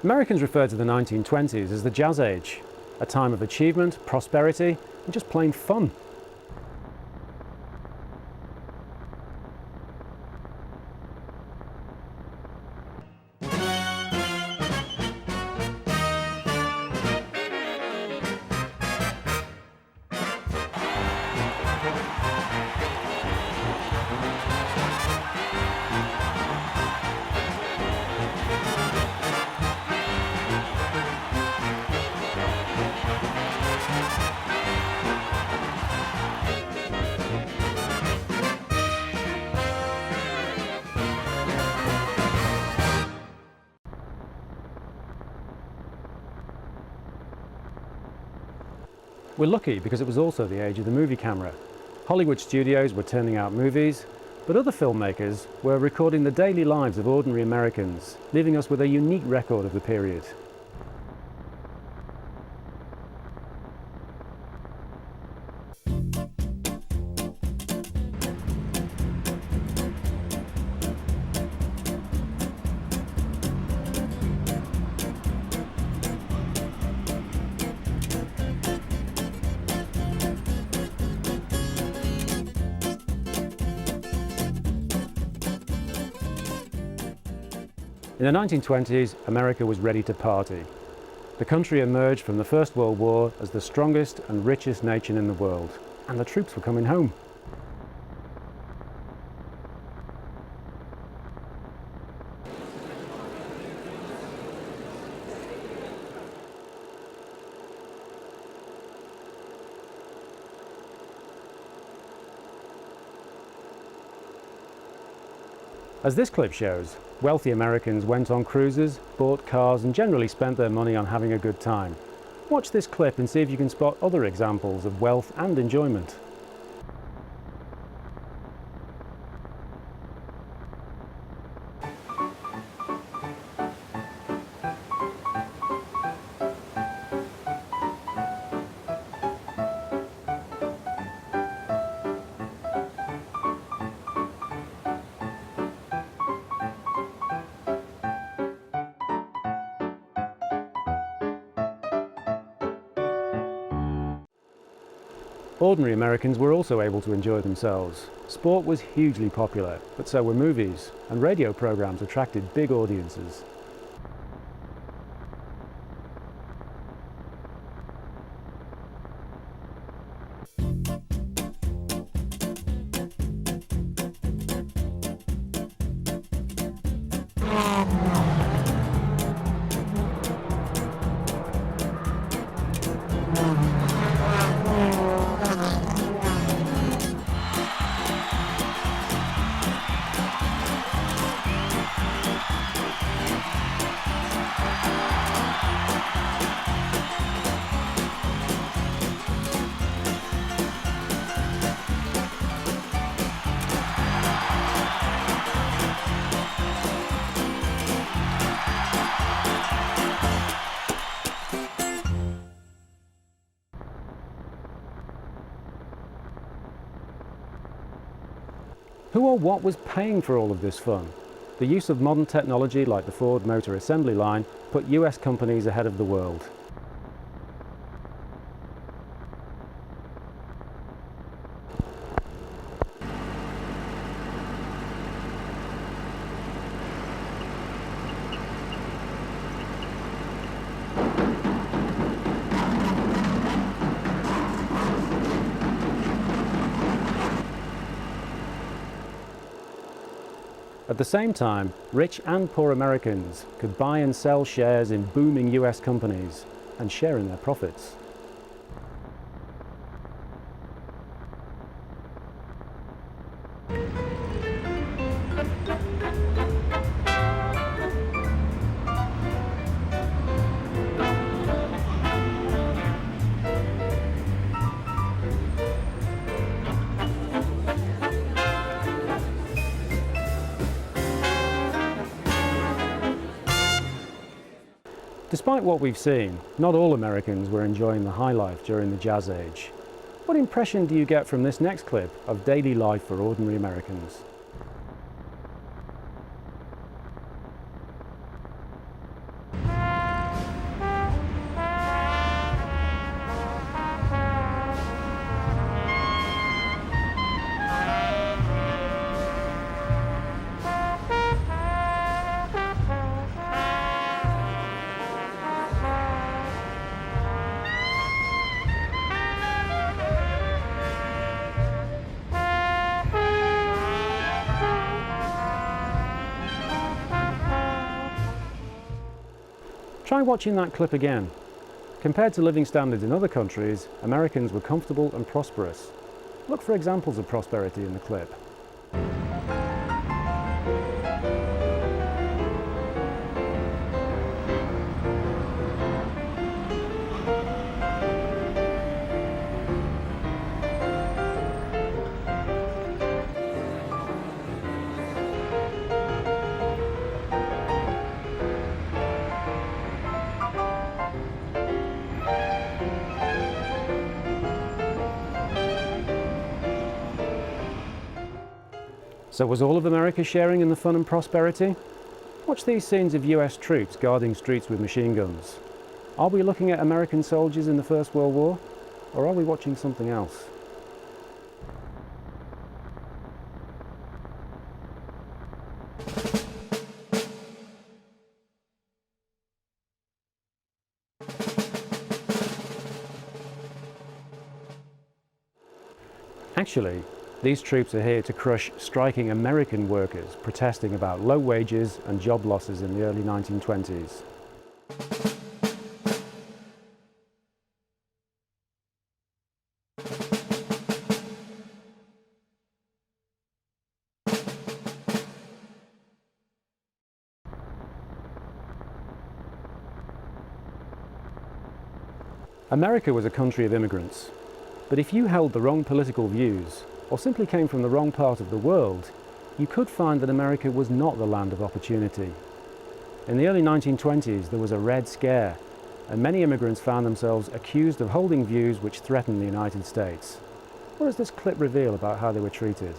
Americans refer to the 1920s as the Jazz Age, a time of achievement, prosperity, and just plain fun. We're lucky because it was also the age of the movie camera. Hollywood studios were turning out movies, but other filmmakers were recording the daily lives of ordinary Americans, leaving us with a unique record of the period. In the 1920s, America was ready to party. The country emerged from the First World War as the strongest and richest nation in the world, and the troops were coming home. As this clip shows, wealthy Americans went on cruises, bought cars, and generally spent their money on having a good time. Watch this clip and see if you can spot other examples of wealth and enjoyment. Ordinary Americans were also able to enjoy themselves. Sport was hugely popular, but so were movies, and radio programs attracted big audiences. Who or what was paying for all of this fun? The use of modern technology like the Ford Motor Assembly Line put US companies ahead of the world. At the same time, rich and poor Americans could buy and sell shares in booming US companies and share in their profits. Despite what we've seen, not all Americans were enjoying the high life during the Jazz Age. What impression do you get from this next clip of daily life for ordinary Americans? Try watching that clip again. Compared to living standards in other countries, Americans were comfortable and prosperous. Look for examples of prosperity in the clip. So was all of America sharing in the fun and prosperity? Watch these scenes of US troops guarding streets with machine guns. Are we looking at American soldiers in the First World War? Or are we watching something else? Actually, these troops are here to crush striking American workers protesting about low wages and job losses in the early 1920s. America was a country of immigrants, but if you held the wrong political views, or simply came from the wrong part of the world, you could find that America was not the land of opportunity. In the early 1920s, there was a Red Scare, and many immigrants found themselves accused of holding views which threatened the United States. What does this clip reveal about how they were treated?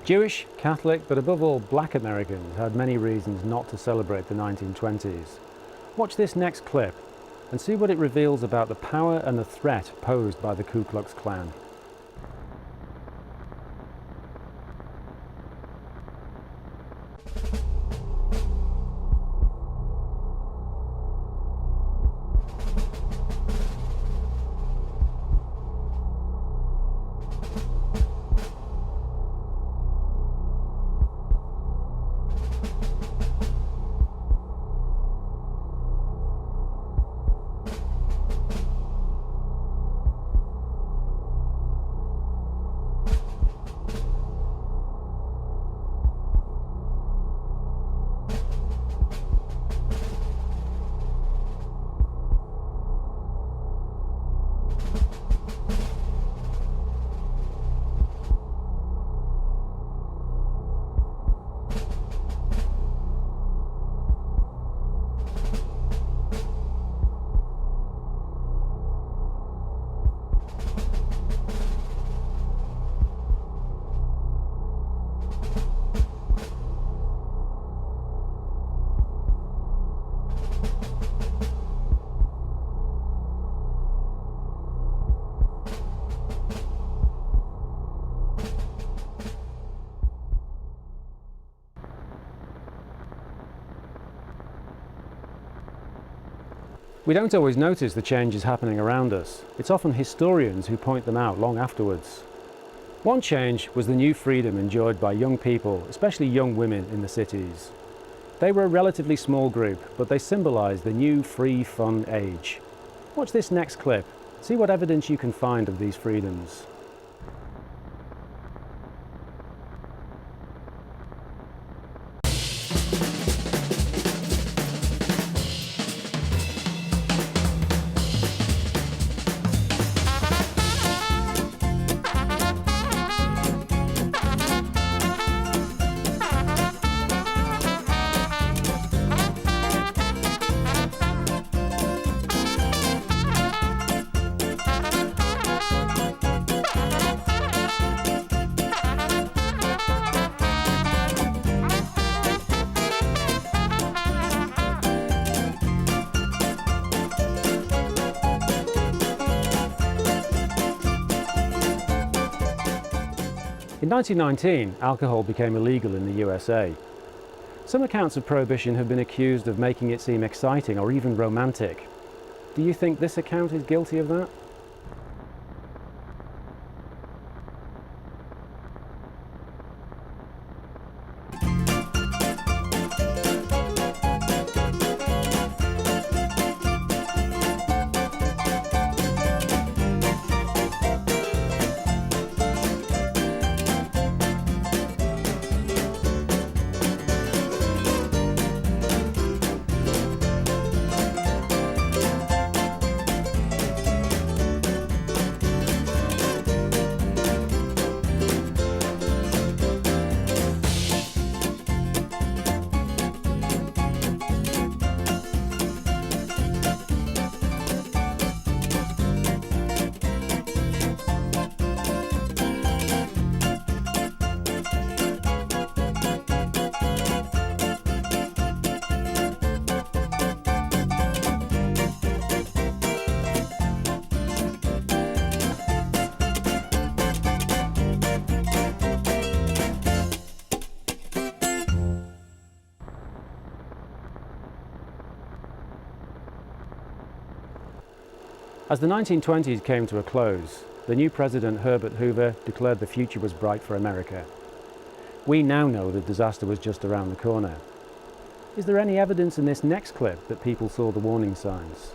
Jewish, Catholic, but above all black Americans had many reasons not to celebrate the 1920s. Watch this next clip and see what it reveals about the power and the threat posed by the Ku Klux Klan. We don't always notice the changes happening around us. It's often historians who point them out long afterwards. One change was the new freedom enjoyed by young people, especially young women in the cities. They were a relatively small group, but they symbolised the new free, fun age. Watch this next clip. See what evidence you can find of these freedoms. In 1919, alcohol became illegal in the USA. Some accounts of Prohibition have been accused of making it seem exciting or even romantic. Do you think this account is guilty of that? As the 1920s came to a close, the new president, Herbert Hoover, declared the future was bright for America. We now know the disaster was just around the corner. Is there any evidence in this next clip that people saw the warning signs?